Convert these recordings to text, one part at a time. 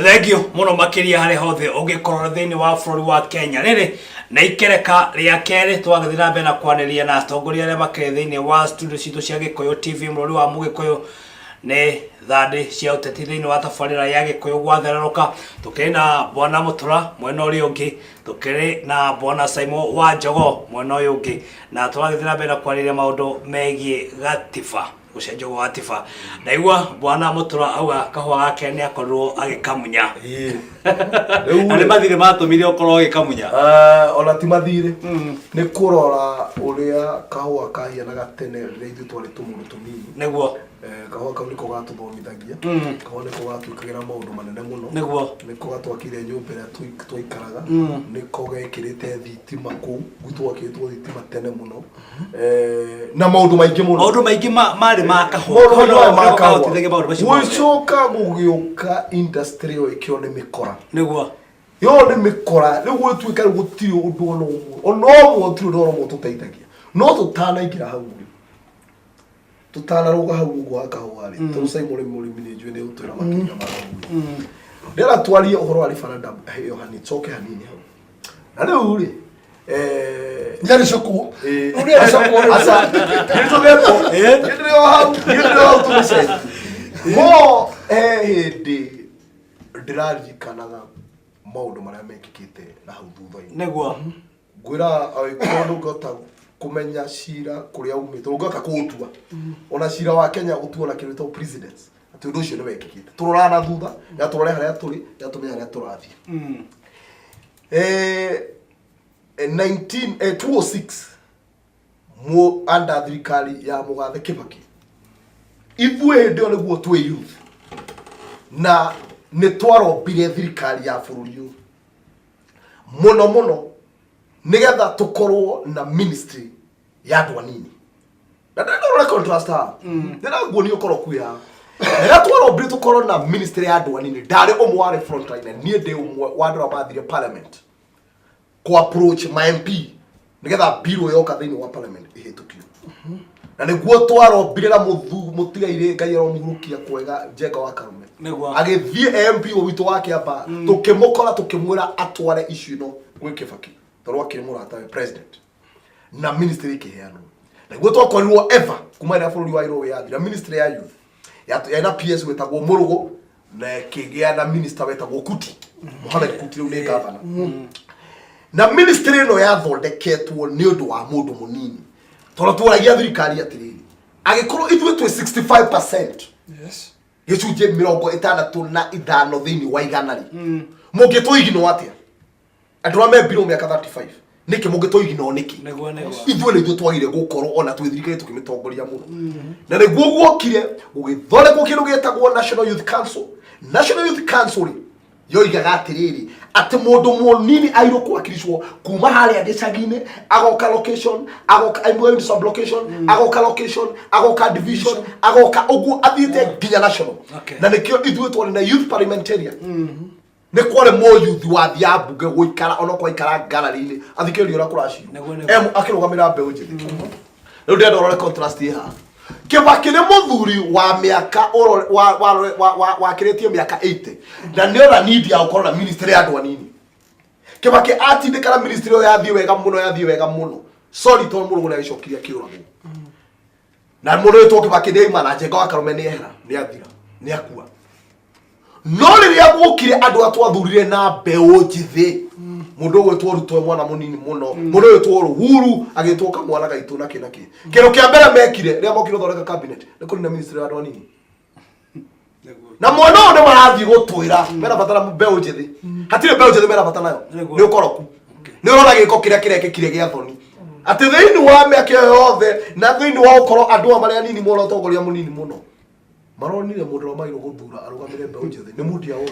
Thegio muno makiria hari hothe ungikorwo thiini wa bururi wa Kenya riri na ikereka ria keri twagithira mbere na kwaniria na atongoria aria makire thiini wa studio citu cia Gikuyu TV mururi wa Mugikuyu ni thandi cia uteti thiini wa tabarira ya Gikuyu gwathereruka tukiri na bwana Mutura mwena uri ungi tukiri na bwana Simon wa Njogo mwena uyu ungi na twagithira mbere na kwaniria maundu megie gatiba ucenjo wa gatiba na igwa bwana Mutura auga kahwa gake ni akorwo agikamunya ale mathire matumire okorwo agikamunya ona ti mathire ni kurora uria kahwa kahiana gatene reithu twari tumuru tunini niguo kahwa kau niko gatuthomithagia kahwa niko gatuikagira maundu manene muno niguo niko gatwakire nyumba ria twaikaraga niko gekirite thitima kuu gutwakitwo thitima tene muno na maundu maingi mari makahwa wicoka gugiuka industry yo ikione mikora niguo yo ni mikora niguo twika gutiri undu ono tiri undu ono tuteithagia no tutana igira hau tutana ruga hau gwa kahwari turusai muri ni njwe ni utwira makinya ma ndera twarie uhoro wa referendum hiyo hani choke hanini hau na riu ri Nyari shoko. Uri shoko asa. Hizo lepo. Ndio tumese. Mo hindi ndirarikanaga maundu maria mekikite na hau thutha-ini. Niguo. Ngwira aikondu gota kumenya cira kuria umite ugoka kuutua. Ona cira wa Kenya gutua na kindu presidents. Ati undu ucio ni wekikite. Turorana thutha, ya turore haria turi, ya tumenya haria turathie. 206 mo under thirikari ya Mugathe Kibaki ithwe ndio niguo twe youth na ni twarombire thirikari ya bururi muno nigetha tukorwo na ministry ya andu anini na ndorora contrast ha ndira guo ni ukorwo kuya na twarombire tukorwo na ministry ya andu anini ndari umwe wa front line ni ndi umwe wa andu abathire parliament ko approach my MP nigetha bill yoka thiini wa parliament ihitukio na niguo twarombirira mutigaire ngai aromuhurukia kwega Njenga wa Karume agithie MP witu wake hapa tukimukora tukimwira atware issue no gwi Kibaki torwa kirimurata president na ministry ikiheanwo niguo twakorirwo ever kuma ira bururi wa iro ya thira ministry ya youth ya na PS wetagwo Murugo na kigia na minister wetagwo Kuti Mohamed Kuti ri governor na ministry no yathondeketwo ni undu wa mundu munini toro twaragia thirikari atiriri agikorwo ithuĩ twe 65% yes gicunje 65 thiini wa iganari mungitũigino atia andu ame biro miaka 35 niki mungitũigino niki ithuĩ nĩ ithuĩ twagire gukorwo ona twe thirikari tukimitongoria muno na niguo guokire gugithondekwo kindu gitagwo National Youth Council yoigaga atiriri ati mundu munini airo kwakirishwo kuma haria gicagine agoka location agoka I'm sub location agoka location agoka division agoka ugu athite ginya national na nikio ithuĩ twari na youth parliamentarian ni kwore mo youth wa thia bunge guikara ona kwa ikara gallery-ini athikĩrĩria ora kuracio akirugamira mbeu njithi riu ndorore contrast iha Kibaki ni muthuri wa miaka wa kiretie miaka 80 na ni ora need ya ukorwo na ministry ya andu anini Kibaki atindikana ministry yo yathie wega muno sorry to Murugo na gicokiria kiurago na muno to Kibaki ni mana Njenga wa Karume ni ehera ni athira ni akua no riria gukire andu atwathurire na mbeu njithi mundu gwetwo rutwe mwana munini muno mundu gwetwo Uhuru agitwoka mwana gaitu na kina kiro kia mbere mekire ria mokiro thoreka cabinet ni kuri na ministry ya andu anini na mwana one marathi gutwira mera batara mbeu njithi hatire mbeu njithi mera batana yo ni ukoroku ni urona giko kiria kirekekire gia thoni ati thiini wa miaka yothe na thiini wa ukoro andu amaria nini muno utongoria munini muno maronire mundu wa mairo guthura arugamire mbeu njithi ni mundi ya uno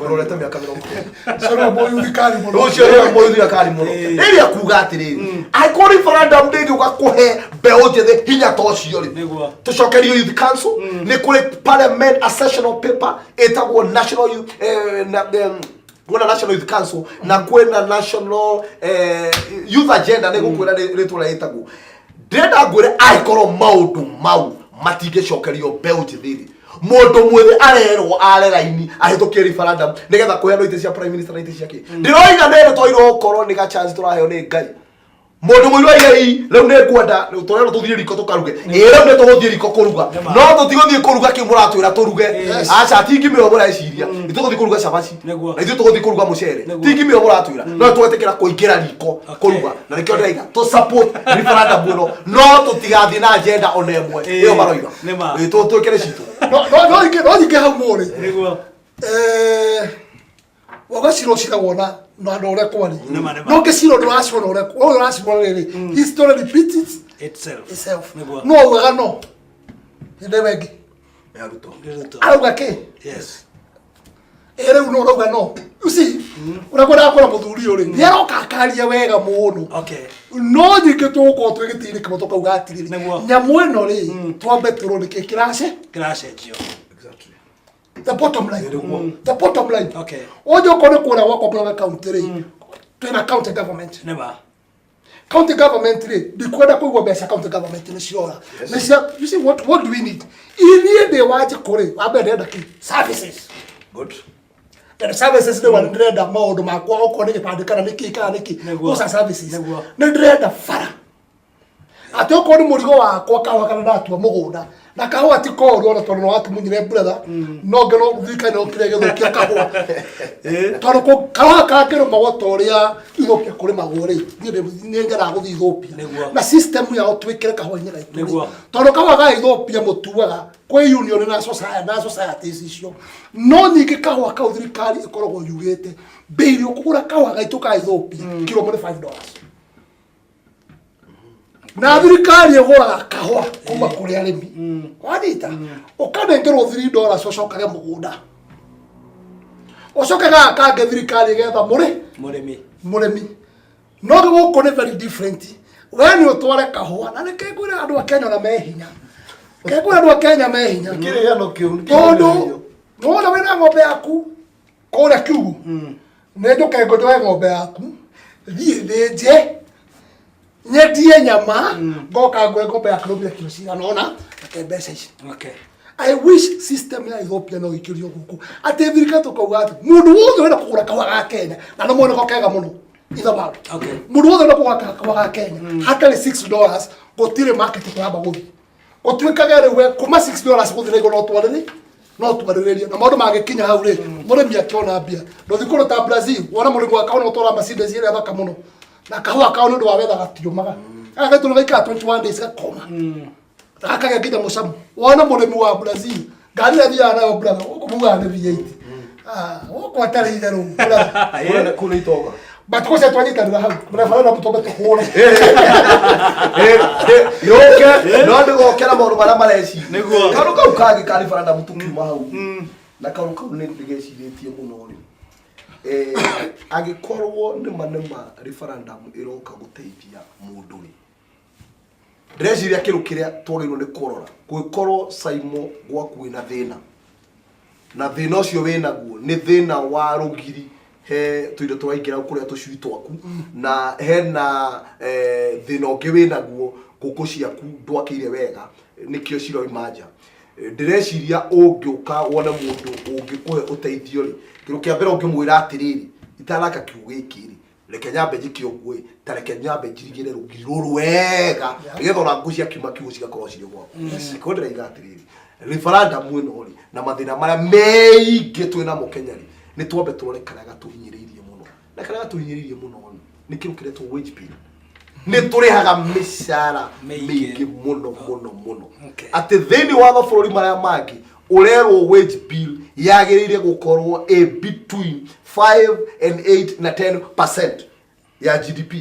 urorete miaka 40 sora boyu thikari muno ucio ri boyu thikari muno iri akuga atiriri aiko referendum ndingi ugakuhe mbeu njithi hinya tocio ri tucokerio youth council ni kuri parliament a sessional paper etagwo national youth National Youth Council na kwena national youth agenda ni gukwira ritwa etagwo ndenda ngwire aikoro maundu mau matingicokerio mbeu njithiri Mundu mwethe arerwo are raini ahitukie referendum nigetha kuheana ite cia prime minister na ite ciake ndiroiga nero toiro okoro ni ga chance turaheo ni Ngai mundu muiru ai riu ni kwenda turero tuthie riko tukaruge riu ni tuguthie riko kuruga no tutiguthie kuruga ki muratwira turuge acha tingi mio mureciria ni tuguthie kuruga cabaci na ithu tuguthie kuruga mucere tingi mio muratwira no twetekera kuingira riko kuruga na nikio ndaiga to support referendum no tutigathie na agenda ona emwe iyo maroiga tu twekere citu no ingä hau må rä wagacirwo ciragwona na andå å rä a kwari no ngä cirwo ndå racirwo na å rä a racirwo rä rä history repeats itself no ugaga no hä ndä wengä arauga kä rä u no rauga no å rä a kwendaga kwona må thuri å rä nä aroka akaria wega må no no nyingä tå gå twä gä tä-inä kä mo tå kauga atirä nyamå ä no rä twambe tå rå nä kä kä racenjio the bottom line ojo kone kura wako kwa county ri twina county government county government ri ndikwenda kuigwa mbeca county government ni ciora you see what do we need irie de waje kore abe ndenda ki services good the services they want ndenda maundu makwa oko ni gipandikana niki kana niki those services ni ndenda fara atoko ni murigo wakwa kana ndatua mugunda na kahua ti koru ona tondu watu munyire brother no ngero thika no kire githukia kahua tondu ko kahua kangero magotoria ithukia kuri maguri ni ngera guthi Ethiopia na system ya otwikire kahua nyira itu tondu kahua ga Ethiopia mutuaga kwe union na society icio no nyingi kahua ka thirikari ikoragwo yugite bei ukugura kahua ga ituka Ethiopia kilo mo $5 na thirikari iguraga kahua kuma kuri arimi wanita ukanengerwo $3 ucokage mugunda ucokaga kange thirikari getha murimi no guko ni very different when you tware kahua na nikegwira andu a Kenya na mehinya kegwira andu a Kenya mehinya kire yano kiu tondu no wena ng'ombe yaku kore kiugu nendo kegwe ng'ombe yaku thie nyedie nyama ngoka ngwe ya kilobia kilo cigana ona akebesa ici I wish system ya Ethiopia no ikirio guku ate thirikari tukauga ati mundu wothe wenda kugura kahua ga Kenya na no mwone ko kega muno ithabaru mundu wothe wenda kugura kahua ga Kenya hatari $6 gotire market kwamba guthi otwikaga rewe kuma $6 guthi nego no twaririria na maundu magikinya hau ri murimi akiona mbia no thikuru ta Brazil wona murimi akaona utora Mercedes ile thaka muno na kahua kao ndu wawetha gatiumaga aga tu ngaika 21 days gakoma akage kida musamu wona murimi wa Brazil ngari athia nayo brother ukumuga ne V8 uko atari itharu brother kuna itoga but ko se twanyita nda hau mrefana na kutoba tuhona yoke no ndo kera maundu mara mareci kanu kau kagi kari faranda mutukiuma hau na kanu kau ni ndigeciritie muno ri agikorwo nima referendum iroka guteithia mundu ri ndreciria kiru kiria twagirwo ni kurora gwikorwo Saimo gwaku ina thina na thina ucio winaguo ni thina wa rugiri he tuindo turaingira kuria tucui twaku na hena thina ungi winaguo nguku ciaku ndwakire wega nikio ciroimanja ndreciria ungiuka wona mundu ungikuhe uteithio ri kiru kia mbere ungimwira atiriri itaraka kiugo gikiri reke nyambe njikio ngui tareke nyambe njirigire rugiri ruru wega nigetha ona ngucia kiuma kiugo cigakorwo ciri gwako ko ndĩraiga atiriri referendum ĩno ri na mathina maria meingĩ twĩna mũkenyari nĩ twambe tũrore kana gatuhinyĩrĩirie mũno na kana gatuhinyĩrĩirie mũno nĩ kĩrũ kĩretwo wage bill nĩ tũrĩhaga mĩcara mĩingĩ mũno atĩ thĩinĩ wa mabũrũri marĩa mangĩ urerwo wage bill yagĩrĩire gũkorwo between 5 and 8 na 10% ya GDP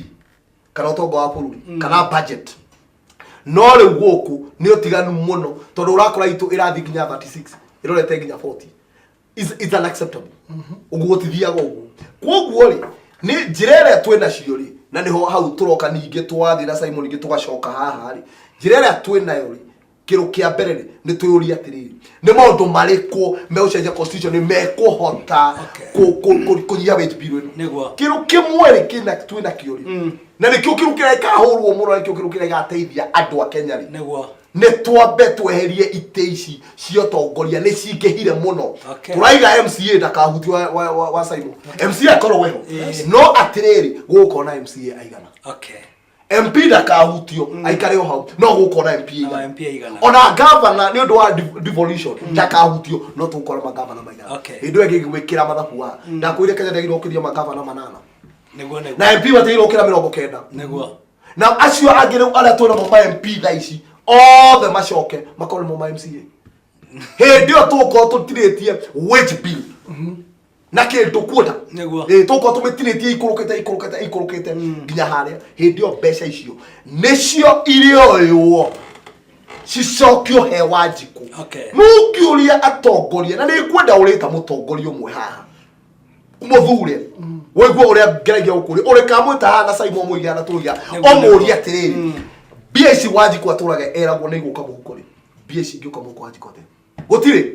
kana ũtonga wa bũrũri kana budget no rĩu gũkũ nĩ ũtiganu mũno tondũ ũrakora itũ ĩrathiĩ nginya 36 ĩrorete nginya 40 is unacceptable ũgũtithiaga ũguo kwoguo rĩ nĩ njĩra ĩrĩa twĩnacio rĩ na nĩho hau tũroka ningĩ twathi na Simon ningĩ tũgacoka haha rĩ njĩra ĩrĩa twĩnayo rĩ kiru kia mbere rĩ nĩ twĩũria atiriri nĩ maũndũ marĩkũ megũcenjia constitution nĩ mekũhota kũnyihia wage bill ĩno kiru kĩmwe rĩ kĩna twĩna kĩo rĩ na nikio kirukira ikahurwo muno nikio kirukira igateithia andu a Kenya ri niguo ne twambe tweherie ite ici cio tongoria ni cingehire muno turaiga MCA ndakahutio wa Simon MCA akorwo weho no atiriri gukona MCA aigana MP ndakahutio aikare o hau no gukona MP aigana ona governor ni undu wa devolution ndakahutio no tukora magavana maigana indu ege gwikira mathabu wa ndakwire Kenya ndagirwo kiria magavana manana niguo na MP batirwo kira 90 niguo na acio angire ala twina mo MP thaici othe macoke makorwo mo MCA hindi o tuko tutiritie wage bill na kindu kuoda tuko tumitiritie ikurukite nginya haria hindi o mbeca icio nicio irioywo cicokio he Wanjiku mukiuria atongoria na ni kwenda urita mutongoria umwe haha umuthure weguo uria ngeragia ukuri uri kamwita hana Simon Muigia tuiga omuria atiriri BS Wanjiku aturaga eragwo ni guka muhukuri BS ngiuka muko Wanjiku te gutire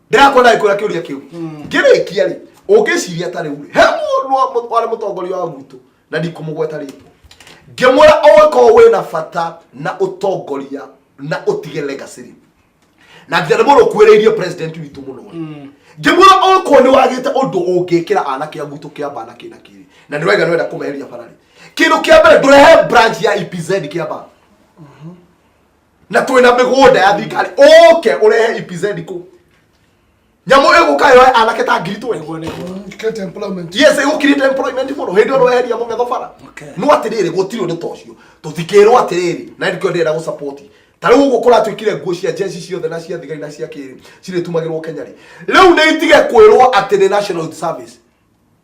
ndirakona ikura kiuria kiu ngirikia ri ungiciria tari uri he mundu wari mutongoria wa gutu na ndikumugweta ritwa ngimura oweko wina fata na utongoria na utige legacy na ngire muno kwereirie president witu muno ngimura oweko ni wagite undu ungikira anake ya gutu kia bana kina kiri na ndiwega nwenda kumeheria farari kindu kia mbere durehe branch ya EPZ kia bana na twina migunda ya thikari urehe EPZ ku nyamu egukayo anake ta ngiritu create employment yes create employment muno hindi ro eheria mu methofara no atiriri gutiri undu tocio tuthikirwo atiriri na ndikyo ndira gu support tari ugo kora twikire nguo cia jeshi ciothe na cia thigari na cia kiri cire tumagirwo Kenya ri riu ne itige kwirwo ati the national service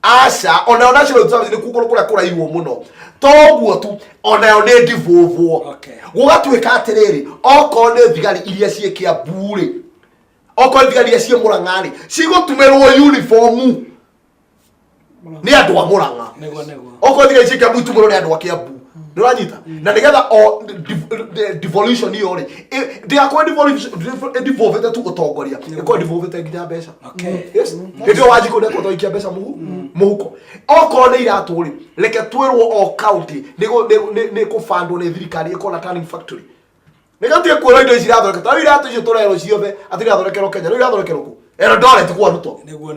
asha ona national service ni kugoro kura kuraiwo muno toguo tu ona ne divovwo gugatwika atiriri oko ne thigari iria cie Kiamburi oko thigari iria cie Murang'ani cigotumerwo uniform ni andu a Murang'a oko thigari cie Kiambu tumurwo ni andu a Kiambu nuranyita na nigetha o devolution iyo ri ndiakwa devolvete tu utongoria iko devolvete nginya mbeca yes ndio Wanjiku ndeko toikia mbeca muhuko oko ni iraturi reke twirwo o county ni kufandwo ni thirikari iko na turning factory nigatie kwira indo irathoreka tawi iratu icio turero ciothe atiri athorekero Kenya irathorekero ku Eldoret kwa ruto niguo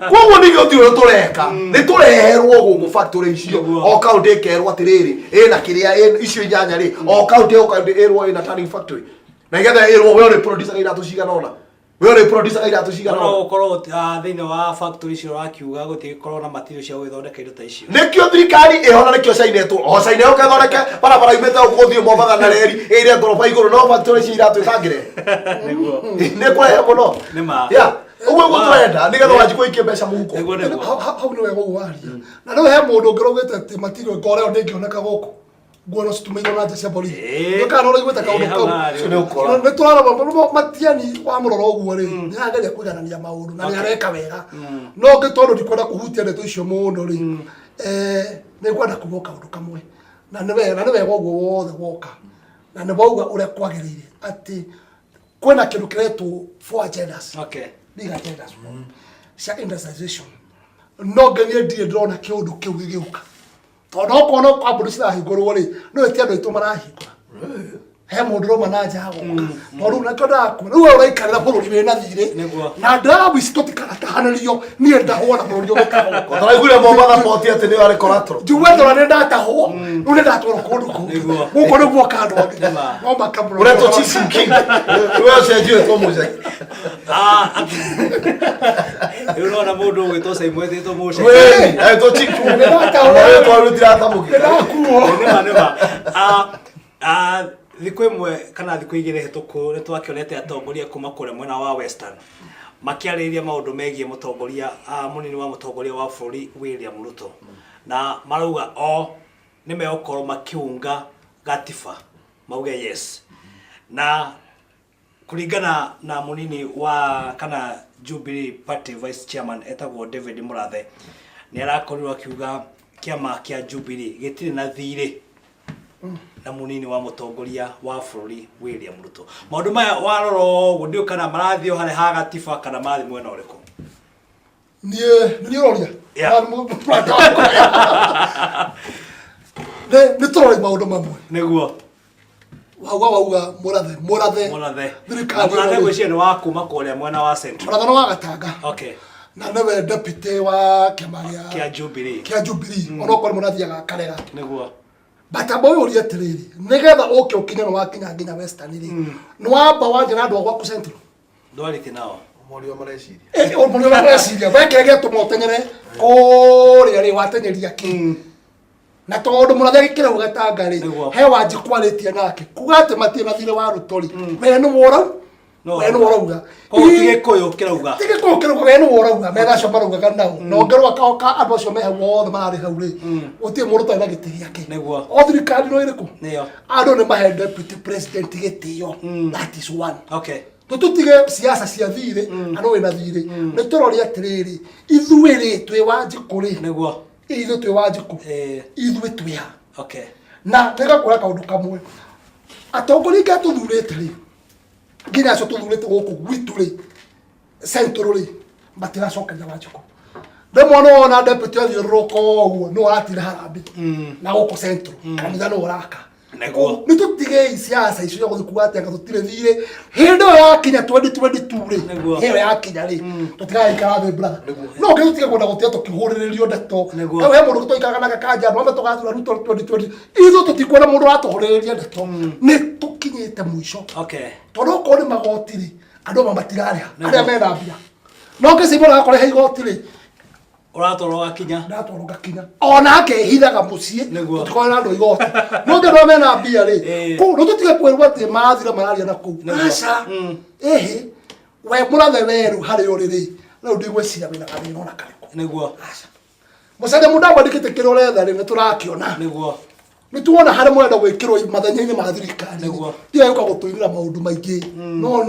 kwa nigio tiro tureka ni tureherwo gugu factory icio o county kerwo atiriri ina kiria icio inyanya ri o county erwo ina turning factory na igetha erwo we ore producer iratu cigana ona we ore producer iratu cigana ona ukorwo thini wa factory icio rakiuga gutikorwo na material cia gwithondeka indo ta icio nikio thirikari ihona nikio cainetwo o caine ukethondeke barabara imete ukuthio Mombatha na reri iria ngoroba iguru no factory icio iratu itangire niguo ne kwa he muno ya uwe gutrenda nigetha Wanjiku ikie mbeca muhuko hau ni wego gwari na no he mundu ngirogete ati material ngoreo ndingioneka guku nguo citumĩirwo na nja cia borithi ndũkana ũraigwĩte kaũndũ kau nĩ tũrarora Matiani wa mũrora ũguo rĩ nĩageria kũiganania maũndũ na nĩareka wega no ngĩ tondũ ndikwenda kũhutia ndeto icio mũno rĩ nĩngwenda kuuga kaũndũ kamwe na nĩ wega ũguo wothe woka na nĩ wauga ũrĩa kwagĩrĩire atĩ kwĩna kĩndũ kĩretwo 4 agendas big agendas cia industrialization no ngenie ndirĩ ndĩrona kĩũndũ kĩu gĩgĩũka tondu okono kwa mburi cirahingurwo ri no eti andu itu marahingura he mundu roma na nja guka tondu na koda ku riu uraikarira bururi wina thire na ndabu citotikana tahanirio nie ndahona bururi ukao taraigure Mombatha poti ati ni ari koratro juwendo na ndataho nune ndatwara kundu ku guko ni guoka andu no makamro ureto chief king wewe cenjio to muze Yo na mundu ugitwo Simon thito muce we to chief king ndataho wewe twarutira tamuki thiku imwe kana thiku igire hituku ni twakionete atongoria kuma kure mwena wa Western makiarĩria maundu megie mutongoria munini wa mutongoria wa bũrũri William Ruto na marauga ni meokorwo makiunga gatiba mauge yes na kuringana na munini wa kana Jubilee Party Vice Chairman etagwo David Murathe ni arakorirwo akiuga kiama kia Jubilee gitire na thirĩ na munini wa mutongoria wa bũrũri William Ruto maundu maya waroro gudio kana marathio hare ha gatiba kana mathi mwena ũrĩkũ Ni roria. Ni toro maundu mamwe. Niguo. Wauga Murathe. Murathe gwĩciria nĩ wa kuma kũrĩa mwena wa Central. Murathe no wa Gatanga. Okay. Na newe deputy wa kĩama kĩa Jubilee. Ona okorwo mũrathiaga Karega. Niguo. Bata boy ũria atĩrĩrĩ, nĩgetha ũke ũkinye no wakinya nginya Western rĩ. Nĩ wamba wanje na andũ a gwaku Central. Ndwarĩtie nao. Morio mareciria. Morio mareciria. Wekĩrege tũmoteng'ere kũrĩa rĩ watenyeria ki. Na tondũ Murathe gĩkĩra Gatanga rĩ, he wanji kwarĩtie nake. Kuga atĩ matie mathire wa Rũtori. We nĩ worau. We nĩ worauga. Tige koyo kĩrauga. Tige koyo kĩrauga we nĩ worauga. Megaco maraugaga nao. Na ongerwo akaoka andũ acio mehe wothe mararĩ hau rĩ. Gũtirĩ mũndũ ũtarĩ na gĩtĩ gĩake. Nĩguo. O thirikari no ĩrĩkũ? Nĩyo. Andũ nĩ mahe deputy president gĩtĩo. That is one. Okay. Tutige siasa cia thirĩ, ano wĩna thirĩ. Nĩ tũroria atĩrĩrĩ, ithuĩ rĩ twĩ Wanjikũ rĩ. Nĩguo. Ithuĩ twĩ Wanjikũ. Ithuĩ twĩ ha. Okay. Na nĩgakũra kaũndũ kamwe. Atongoria ingĩ tũthurĩte rĩ. Nginya acio tũthurĩte gũkũ gwitũ rĩ. Central rĩ. Matiracokeria Wanjikũ. Ndĩmona ona deputy athiũrũrũka ũguo nĩ aratira harambe. Na gũkũ Central. Kanitha nĩ ũraka. Nĩguo. Nĩ tũtige siasa icio cia gũthiĩ kuga atĩ anga tũtirĩ thirĩ. Hĩndĩ ĩyo yakinya 2022 rĩ. Hĩyo yakinya rĩ. Tũtigaikara thĩ brother. No ngĩtutige kwenda gũtiga tũkĩhũrĩrĩrio ndeto. We mũndũ tũikaraga na gakanja no tũgathura Ruto 2020. Ithuĩ tũtikuona mũndũ watũhũrĩrĩria ndeto. Nĩ tũkinyĩte mũico. Okay. Tondũ okorwo nĩ magoti rĩ, andũ matirarĩha. Arĩa mena mbia. No ngĩcimbũra kũrĩha igoti rĩ. Ũratwarwo gakinya. Ndatwarwo gakinya. Ona akehithaga mũciĩ. Tũtikona andũ igoti. No ngĩrwo mena mbia rĩ. Kũu no tũtige kwĩrwo atĩ mathira mararia na kũu. Aca. Ehe. We Murathe weru harĩ ũrĩrĩ. Rĩu ndigwĩciria wĩna gathĩna ona karĩkũ. Nĩguo. Aca. Mũcere mũndũ andĩkĩte kĩrĩa ũretha rĩ nĩ tũrakĩona. Nĩguo. Nĩ tuona harĩ mwenda gwĩkĩrwo mathenya-inĩ ma thirikari. Nĩguo. Tiga yuka gũtũigĩra maũndũ maingĩ. No.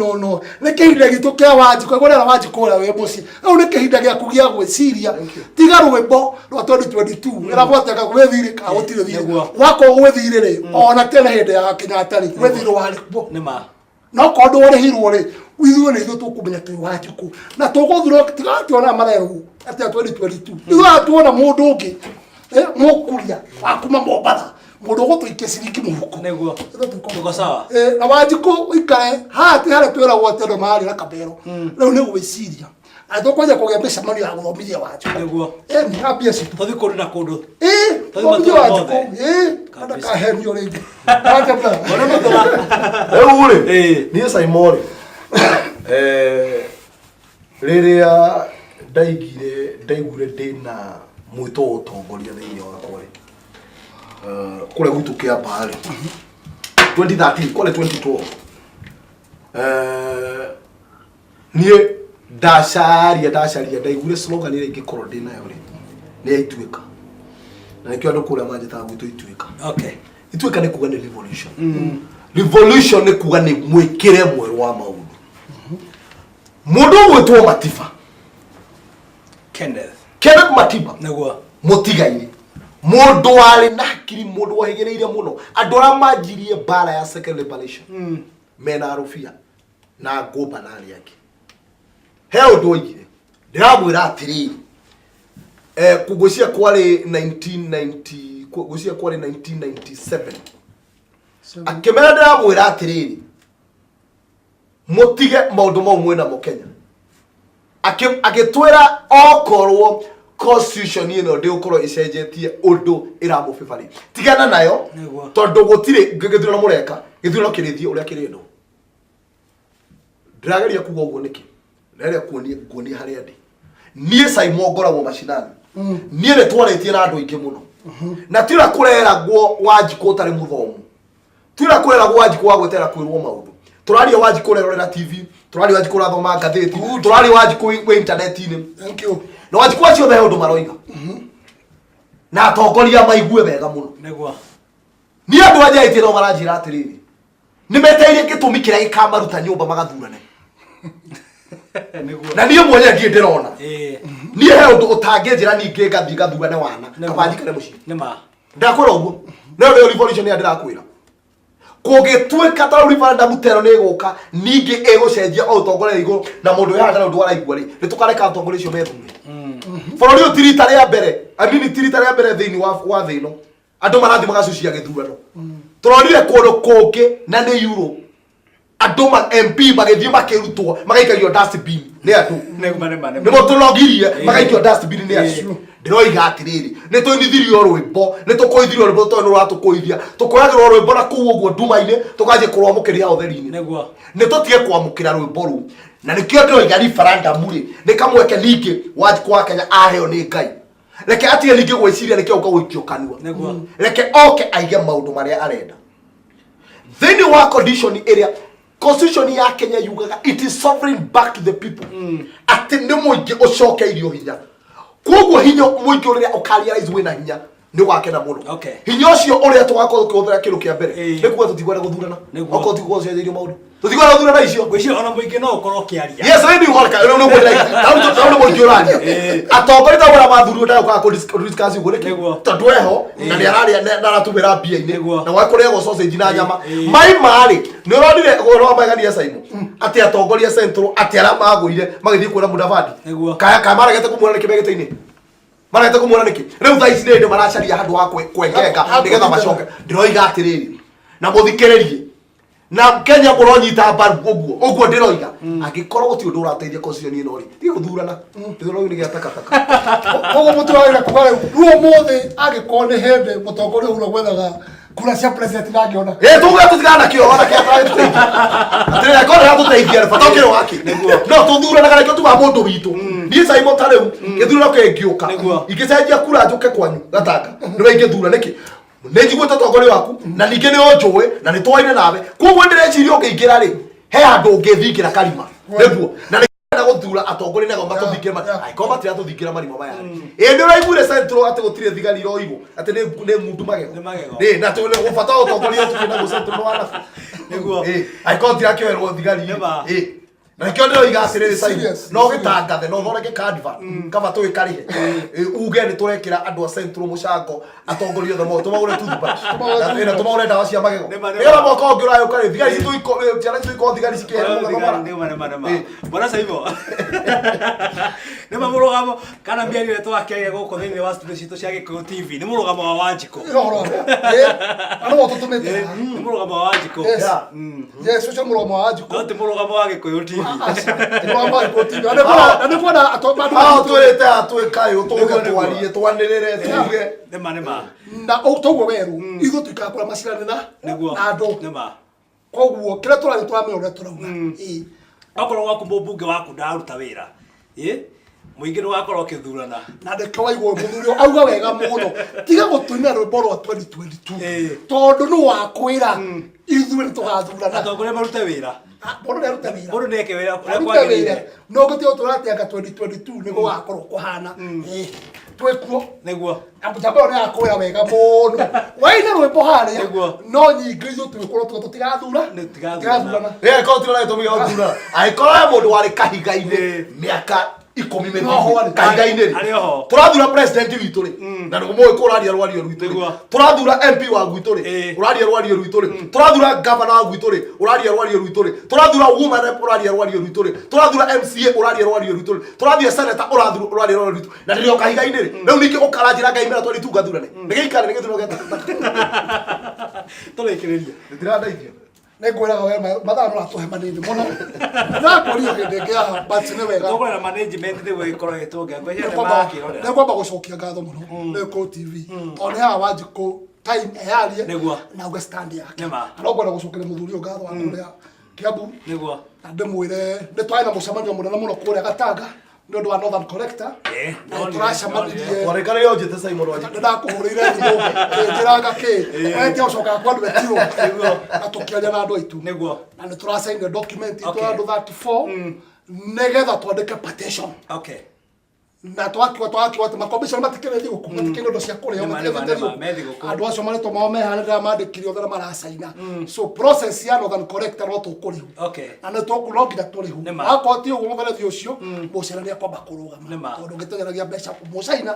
Nĩ kĩhinda gitũ kĩa Wanjikũ. Gwĩrĩra Wanjikũ ũrĩa wĩ mũciĩ. Rĩu nĩ kĩhinda gĩaku gĩa gwĩciria. Tiga rwĩmbo rwa 2022. Ĩrabwatega gwĩthirĩ ka gũtirĩ thirĩ. Wakorwo gwĩthirĩ rĩ. Ona tena hĩndĩ ya Kenyatta rĩ. Gwĩthirĩ warĩ kuo. Nĩ ma. No kondũ ũrĩhirwo rĩ. Ithuĩ nĩ ithuĩ tũkũmenya twĩ Wanjikũ. Na tũgũthurwo tigatuona matherũ. Atĩ 2022. Ithuĩ tuona mũndũ ũngĩ. Mũkuria wa kuma Mombatha. Mũndũ gũtũikia ciringi mũhuko. Nĩguo. Tuko sawa. Na Wanjikũ ikare hati harĩa twĩragwo atĩ andũ marĩ na kabero. Rĩu nĩ gwĩciria. Tũkwenda kũgĩa mĩcemanio ya gũthomithia Wanjikũ. Nĩguo. Nĩ ngambia citũ. Tũthiĩ kũndũ na kũndũ. Tũthomithia Wanjikũ. Kada kahenio rĩngĩ. Ona mũtũra. Rĩu rĩ. Niĩ Simon. Rĩrĩa ndaiguire ndĩna mwĩto wa ũtongoria thĩinĩ wakwa rĩ. Kule gwitũ Kĩamba rĩ 2013 kule 2012 niĩ ndacaria ndaiguire slogan ĩrĩa ingĩkorwo ndĩnayo rĩ nĩ ya Ituĩka na nĩkĩo andũ kũrĩa manjĩtaga gwitũ Ituĩka. Okay. Ituĩka nĩ kuga nĩ revolution. Revolution nĩ kuga nĩ mwĩkĩre mwerũ wa maũndũ. Mũndũ gwĩtwo Matiba Kenneth Matiba nĩguo mũtigaire mũndũ warĩ na hakiri mũndũ wahĩgĩrĩire mũno andũ arĩa manjirie mbara ya second liberation mena Rũbia na Ngũmba na arĩa angĩ he ũndũ oigire ndĩramwĩra atĩrĩrĩ kũgũcia kwarĩ 1997 akĩmera ndĩramwĩra atĩrĩrĩ mũtige maũndũ mau mwĩnamo Kenya agĩtwĩra okorwo constitution ĩno ndĩgũkorwo ĩcenjetie ũndũ ĩramũbĩbarĩ tigana nayo tondũ gũtirĩ gĩthurano mũreka gĩthurano kĩrĩthie ũrĩa kĩrĩndwo ndĩrageria kuga ũguo nĩkĩ ndĩrageria kuonia harĩa ndĩ niĩ Simon ngoragwo macinani niĩ nĩ twarĩtie na andũ aingĩ mũno na tira kũreragwo Wanjikũ ũtarĩ mũthomu tira kũreragwo Wanjikũ wa gwetera kwĩrwo maũndũ tũraria Wanjikũ ũrerorera TV tũraria Wanjikũ ũrathoma ngathĩti tũraria Wanjikũ wĩ internet-inĩ. Thank you. Na Wanjikũ acio othe he ũndũ maroiga na atongoria maigue wega mũno nĩguo niĩ andũ anja aitie no maranjĩra atĩrĩrĩ nĩ meteire gĩtũmi kĩrĩa gĩkamaruta nyũmba magathurane na niĩ mwenye ndiĩ ndĩrona niĩ he ũndũ ũtangĩnjĩra ningĩ ngathiĩ ngathurane wana kabanjikane mũciĩ ndakwĩra ũguo nĩyo revolution ya ndĩrakwĩra kũgĩtuĩka ta referendum tero nĩ ĩgũka ningĩ ĩgũcenjia o ũtongoria igũrũ na mũndũ wĩhana na ũndũ araigua rĩ nĩ tũkareka ũtongoria ũcio methure Bũrũri ũtirita rĩa mbere amini tirita rĩa mbere thĩinĩ wa thĩ ĩno andũ marathi magacucia gĩthurano tũronire kũndũ kũngĩ na nĩ Europe andũ ma MP magĩthiĩ makĩrutwo magaikagio dustbin nĩ andũ nĩmo tũrogirie magaikio dustbin nĩ andũ ndĩroiga atĩrĩrĩ nĩ tũinithirio rwĩmbo nĩ tũkũithirio rwĩmbo tondũ nĩ ũratũkũithia tũkoyagĩrwo rwĩmbo na kũu ũguo nduma-inĩ tũkanjie kũrwamũkĩria ũtheri-inĩ nĩ tũtige kwamũkĩra rwĩmbo rũu na nĩkĩo ndĩroiga referendum-rĩ nĩ kamweke ningĩ Wanjikũ wa Kenya aheo nĩ Ngai reke atige ningĩ gwĩciria nĩkĩo ũkagũikio kanua reke oke aige maũndũ marĩa arenda thĩinĩ wa condition ĩrĩa constitution ya Kenya yugaga it is sovereign back to the people atĩ nĩ mũingĩ ũcokeirio hinya koguo hinya mũingĩ ũrĩa ũkarialize wĩna hinya nĩ wakena mũno hinya ũcio ũrĩa tũgakorwo tũkĩhũthĩra kĩndũ kĩa mbere nĩ kuga tũtigwenda gũthurana okorwo tigwo cenjerio maũndũ tũtigwenda gũthurana icio gwĩciria ona mũingĩ no ũkorwo kĩaria yes I know what no no mũingĩ ũrania atongoria tawara mathurio ndayoka kudiscuss ũguo nĩkĩ tondũ eho na nĩ araria naratumĩra mbia-inĩ na wakũrĩagwo sausage na nyama mai marĩ nĩ ũronire ũhoro wa magania Simon atĩ atongoria central atĩ arĩa magũire magĩthiĩ kuona Mudavadi kaya maragete kũmuona nĩ kĩmegete-inĩ maragete kũmuona nĩkĩ rĩu thaa ici nĩ ndĩ maracaria handũ ha kwengenga nĩgetha macoke ndĩroiga atĩrĩrĩ na mũthikĩrĩrie na Kenya mũronyita mbaru ũguo ndĩroiga angĩkorwo gũtirĩ ũndũ ũrateithia constitution ĩno rĩ tiga gũthurana gĩthurano nĩ gĩa takataka koguo mũtũragira kuga rĩu ũmũthĩ angĩkorwo nĩ hĩndĩ mũtongoria ũrĩa gwethaga kura cia president na angĩona tuge tũtigana nakĩo ona kĩatara gĩtũteithia atĩrĩrĩ angĩkorwo nĩratũteithia bata ũkĩrĩ wake no tũthuranaga nakĩo tuga mũndũ witũ niĩ Simon ta rĩu gĩthurano kĩngĩũka ingĩcenjia kura njũke kwanyu gatanga nĩwe ingĩthura nĩkĩ nĩ njiguĩte ũtongoria waku na ningĩ nĩ ũnjũĩ na nĩ tũwaine nawe koguo ndĩreciria ũngĩingĩra rĩ he handũ ũngĩthingĩra karima nĩguo na nĩgetha gũthura atongoria nĩgetha matũthingĩre angĩkorwo matiratũthingĩra marima maya ĩ nĩ ũraiguire central atĩ gũtirĩ thigari iroigwo atĩ nĩ mundu magego na bata wa ũtongoria tukĩna central wa nabu nĩguo angĩkorwo tirakĩoerwo thigari na nĩkĩo ndĩroiga atĩrĩrĩ Simon no gĩtangathe no thondeke candidat kaba tũgĩkarĩhe uge nĩ tũrekĩra andũ a central mũcango atongoria othe mothe tũmagũre toothbrush na tũmagũre ndawa cia magego nĩgetha mwaka ũngĩ ũrayũka rĩ thigari ciana tũikorwo thigari cikĩhe mbona Simon nĩ mũrũgamo kana mĩario ĩrĩa twakĩaria gũkũ thĩinĩ wa studio citũ cia Gĩkũyũ TV nĩ mũrũgamo wa Wanjikũ nĩ mũrũgamo wa Wanjikũ yes ũcio mũrũgamo wa Wanjikũ no ti mũrũgamo wa Gĩkũyũ TV twĩrĩte atwĩkayo tũgĩtwarie twanĩrĩre tuge nĩma na ũtogwo weru ithuĩ tuikaga kũra macirani na andũ nĩma koguo kĩrĩa tũrathiĩ tũramenya ũrĩa tũrauga okorwo gwaku mũmbunge waku ndaruta wĩra mũingĩ nĩwakorwo ũkĩthurana na ndeke waigwo mũthuri auga wega mũno tiga gũtũina rwĩmbo rwa 2022 tondũ nĩ wakwĩra ithuĩ nĩtũgathurana atongoria marute wĩra mũndũ nĩarute wĩra mũndũ nĩeke wĩra ũrĩa kwagĩrĩire no gũtiga tũrateanga 2022 nĩguo gakorwo kũhana twĩkuo nĩguo ambutambao nĩ akwĩra wega mũno waina rwĩmbo harĩa no nyingĩ ithuĩ twĩkorwo tũtigathura tũtigathurana angĩkorwo tũrona gĩtũmi gĩa gũthurana angĩkorwo mũndũ warĩ kahiga-inĩ mĩaka 10 kahiga-inĩ tũrathura president witũ rĩ na nĩguo ũraria rwario rwitũ rĩ tũrathura MP wa gwitũ rĩ ũraria rwario rwitũ rĩ tũrathura governor wa gwitũ rĩ ũraria rwario rwitũ rĩ tũrathura woman rep ũraria rwario rwitũ rĩ tũrathura MCA ũraria rwario rwitũ rĩ tũrathura senator ũraria rwario rwitũ na rĩrĩa kahiga-inĩ rĩ rĩu ningĩ ũkaranjĩra Ngai mera twari tungathurane nĩgĩikare nĩ gĩthurano gĩa tũrĩkĩrĩria ndĩrandeithia nĩngwĩraga we mathaa no atũhe manini mũno nakũria hĩndĩ ĩngĩ ya bati nĩ wega tũgũre na management nĩguo ĩkorwo ĩgĩtũnga nĩkwamba gũcokia ngatho mũno Gĩkũyũ TV tondũ nĩ haha Wanjikũ time eyarie na uge stand yake no ngwenda gũcokeria mũthuri ũyũ ngatho wa kũrĩa Kiambu na ndĩmwĩre nĩ twarĩ na mũcemanio mũnene mũno kũrĩa Gatanga nĩ ũndũ wa Northern Collector na tũracemanirie twarĩkanĩire ũnjĩte Simon Wanjikũ ndakũhũrĩire thimũ njĩraga wetia ũcokaga kwa andũ etirwo na tũkĩaria na andũ aitũ na nĩ tũracaine document itũ andũ 34 nĩgetha twandĩke petition na twakiwa atĩ makomishoni matikĩrĩthi gũkũ matikĩrĩ ũndũ cia kũrĩo andũ acio marĩtwo mao mehanĩrĩra mandĩkire othe na maracaina so process ya Northern Collector no tũkũrĩhu na nĩ no nginya tũrĩhu akorwo ti ũguo mũberethi ũcio mũcera nĩ akwamba kũrũgama tondũ ngĩteng'eragia mbeca mũcaina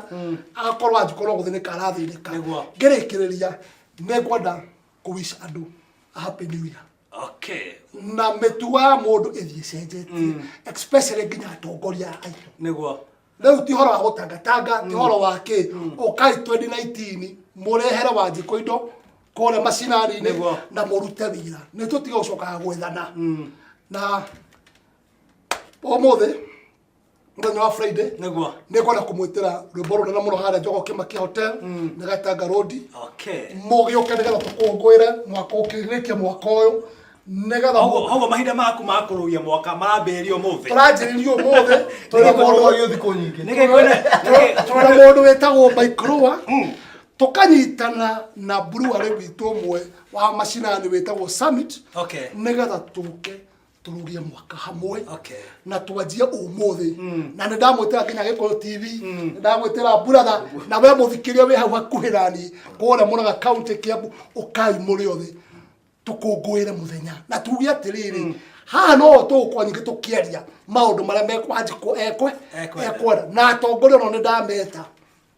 agakorwo Wanjikũ no gũthĩnĩka arathĩnĩka ngĩrĩkĩrĩria nĩ ngwenda kũwish andũ a happy new year na mĩtugo ya mũndũ ĩthiĩ cenjetie especially nginya atongoria aitũ leo ti horo wa gutangatanga ti horo wa ki okai 2019 murehere Wanjikũ indo kore macinani na murute wira ni tutiga ucoka gwethana na omothe muthenya wa Friday ni kwenda kumwitira rwimbo runene muno haria Njogo Kimaki Hotel ni Gatanga Road mugiuke nigetha tukungwire mwaka ukirikia mwaka uyu nigetha hogo mahinda maku makurugia mwaka marambirio muthe turanjiririo muthe turi mundu wa thikũ nyingĩ turi mundu wetagwo Microa tukanyitana na brewery witu umwe wa macinani wetagwo Summit nigetha tuke turugie mwaka hamwe na twanjie umuthi na ndamwitira nginya Gĩkũyũ TV ndamwitira brother na we muthikiria we hau hakuhi nani kore Mũrang'a county Kiambu ukai muri othe tukungwire muthenya na tuge atiriri haha no tukwa nyingi tukiaria maundu maria mekwanjikwo ekwe na atongoria no ndameta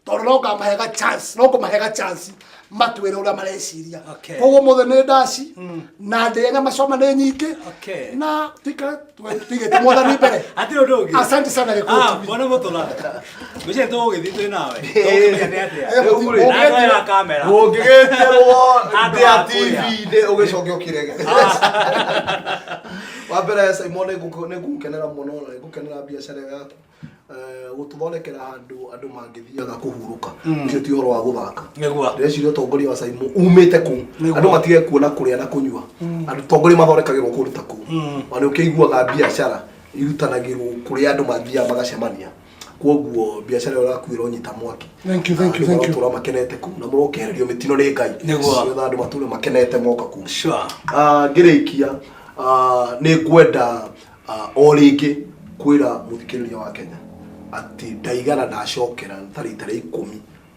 tondu no ngamahega chance matwire uria mareciria koguo muthe ni ndaci na ndenya macoma ni nyingi na tuigite mwathani mbere ati undu ungi asante sana Gĩkũyũ TV bona mutola gwice tu githii twi nawe tukimenyane atia na kamera ungigeterwo ndia TV ni ugicokio kirege wa mbere Simon ni ngukenera muno na ngukenera biacara yaku gututhondekera andu mangithiaga kuhuruka ucio ti horo wa guthaka ndeciria utongoria wa Simon umite ku andu matige kuona kuria na kunyua andu tongoria mathondekagirwo kuruta ku wani ukiguaga biacara irutanagirwo kuria andu mathia magacemania koguo biacara urakuira unyita mwaki thank you tura makenete ku na murokererio mitino ni Ngai cio andu mature makenete moka ku ngirikia ni kwenda o ringi kwira muthikiriria wa Kenya ati ndaigana ndacokera tarita 10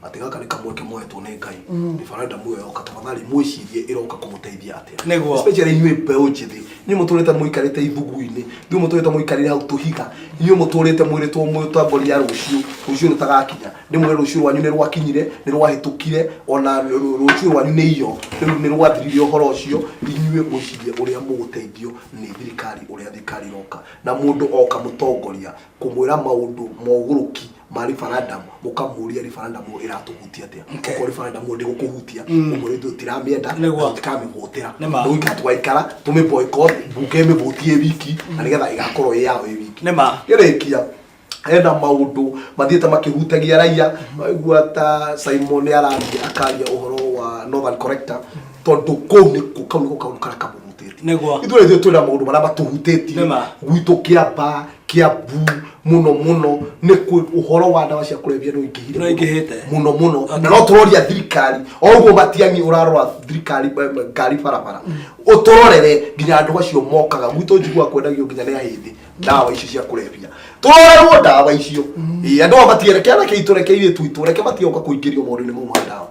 ati gaka ni kamwe kemwetwo ni Ngai ni farada muyo okatafadhali mwicirie iroka kumuteithia atia especially inywe mbeũ njithi ni muturite muikarite ithugu-ini ni muturite muikarire hau tuhiga ni muturite mwiritwo mutamboria rucio rutagakinya ni mwire rucio rwanyu ni rwakinyire ni rwahitukire ona rucio rwanyu ni iyo ni rwathiririo horo ucio inywe mwicirie uria muguteithio ni thirikari uria thirikari roka na mundu oka mutongoria kumwira maundu moguruki mari referendum mukamuria referendum iratuhutia atia ko referendum ndi gukuhutia umuri tutiramienda tukamihutira nduika twaikara tume boycott bunge me votie wiki na nigetha igakorwo yao wiki nema gerekia enda maundu mathiete makihutagia raia igua ta Simon arathia akaria uhoro wa Northern Corrector tondu kou ni kukau karaka negwa ithure twira maundu maria batuhutetie gwitu Kiamba Kiambu muno ni uhoro wa ndawa cia kulevya no ingihite muno na no turoria thirikari oguo matiani urarora thirikari ngari barabara utororere nginya andu acio mokaga gwitu njigua kwendagio nginya ni hithi ndawa icio cia kulevya turorerwo ndawa icio andu matierekana keiturekeire twitureke matioka kuingirio maundu-ini mau ma ndawa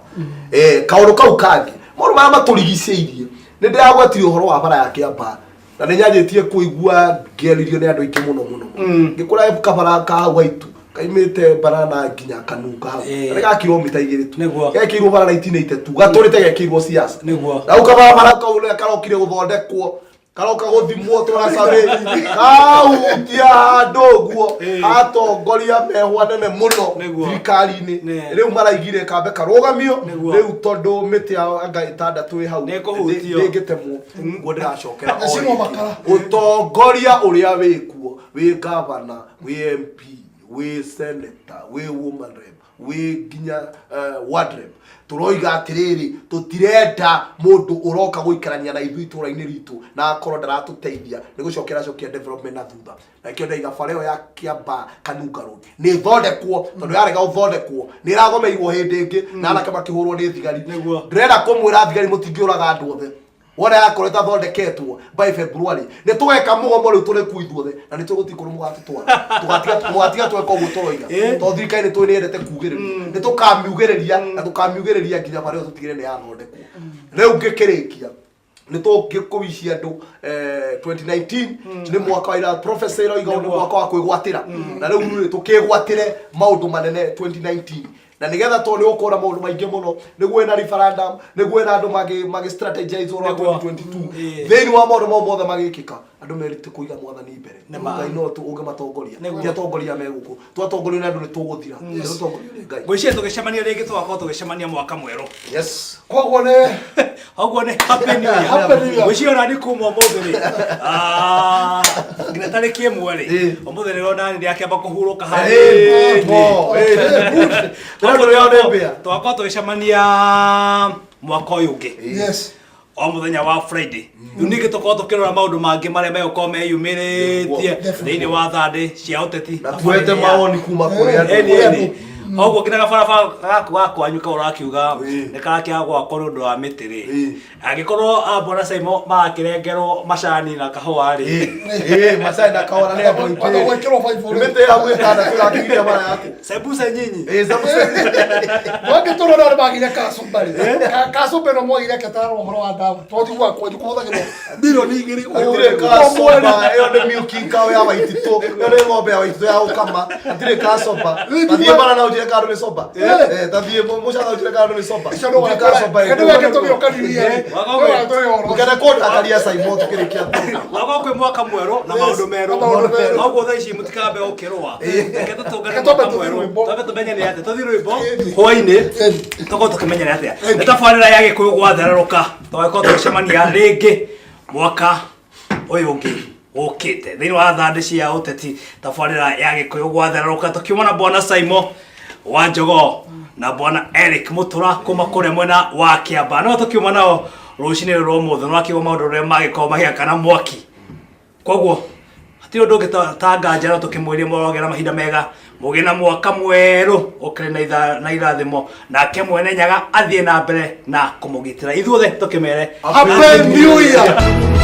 kaundu kau kangi maundu maria maturigicĩirie ni ndiragwetirie uhoro wa bara ya Kiamba na ninyanyitie kuigua ngeririo ni andu aingi muno ngikura kabara ka waitu kaimite banana nginya kanuka hau ni ga kilomita 2 tu gekirwo bara 1982 gaturite gekirwo siasa na ukabara bara kaule karokire guthondekwo karoka guthimwo turacabe kautia handuguo atongoria mehwa nene muno thirikari-ini riu maraigire kambe karugamio riu tondu miti anga 6 hau ngitemwo ngo ndiracokera utongoria uria wikuo wi governor wi MP wi senator wi woman rep wi ginya ward rep turoiga atiriri tutirenda mundu uroka guikarania na ithu itura-ini ritu na akorwo ndaratuteithia ni gucokera development na thutha na kio ndaiga fareo ya Kiamba Kanunga Road ni thondekwo tondu yarega uthondekwo ni iragomeirwo hindi ingi na anake makihurwo ni thigari ndirenda kumwira thigari mutingiuraga andu othe wona yakoreta thondeketwo by February ni tugeka mugomo riu turi kuithuothe na ni tugutikuru mugatutwara tugatiga tweka uguo turoiga to thirikari ni twirendete kugiriria ni tukamiugiriria na tukamiugiriria nginya bareo tutigire ni yathondekwo riu ngikirikia ni tugikuwicia andu 2019 ni mwaka wa professor iroiga ni mwaka wa kwigwatira na riu tukigwatire maundu manene 2019 na nigetha to ni ukora maundu maingi muno niguo na referendum niguo na andu magi strategize ora 2022 theni wa maundu mothe magikika andu merite kuiga mwathani mbere Nĩ ngai no tu ungematongoria ti atongoria me guku twatongorio na andu ni tuguthira tutongorio ni ngai ngwiciria tugicemania ringi twakorwo tugicemania mwaka mweru koguo ni happy new year ngwiciria ona ni kuma umuthi ri nginya tariki imwe ri umuthi ri ona ni akiamba kuhuruka hari twakorwo tugicemania mwaka uyu ungi o muthenya wa Friday unike tukorwo tukirora maundu mangi maria megukorwo meyumiritie thiini wa thande cia uteti na tuete maoni kuma kuri andu Oguo kina gabarabara gaku gakwanyu urakiuga ni karakia gwakwa nundu wa mitiri agikorwo Bwana Simon makirengerwo macani na kahua ri macani na kahua ni andu ndo gwekirwo 5 mite ya gwitana turakiria mara yake sebusa nyinyi sebusa wake turona magire kasumbari kasumbe no mwire ketaro horo wa ndawa todi gwakwa jukuthagirwo bilioni igiri atire kasumba yo de milki kawe ya waitito yo de ng'ombe ya waitito ya ukama atire kasumba athie bara na ujire karo ni soba tathie mushaka ujire karo ni soba ujire kasumba kendo wake togio kaniria ukana kota akaria Simon tukirikia wako kwe mwaka mweru na maundu meru oguo thaa ici mutikambe ukirwa reke tutungane mwaka mweru twabe tumenye ni atia tuthi rwimbo hwaini tukorwo tukimenya ni atia ni tabarĩra ya gĩkũyũ gwathererũka twagĩkorwo tũgĩcemania rĩngĩ mwaka ũyũ ũngĩ ũkĩte thĩinĩ wa thandĩ cia ũteti tabarĩra ya gĩkũyũ gwathererũka tũkiuma na Bwana Simon wa Njogoo na Bwana Eric Mutura kuma kũrĩa mwena wa Kĩamba no tũkiuma nao rũcinĩ rwa ũmũthĩ no akiuga maũndũ ũrĩa magĩkorwo magĩakana mwaki koguo hatirĩ ũndũ ũngĩtanga no tũkĩmwĩria mũrogĩa na mahinda mega mũgĩe na mwaka mwerũ ũkĩrĩ na irathimo nake mwene Nyaga athiĩ na mbere na kũmũgitĩra ithuothe tũkĩmere Happy New Year.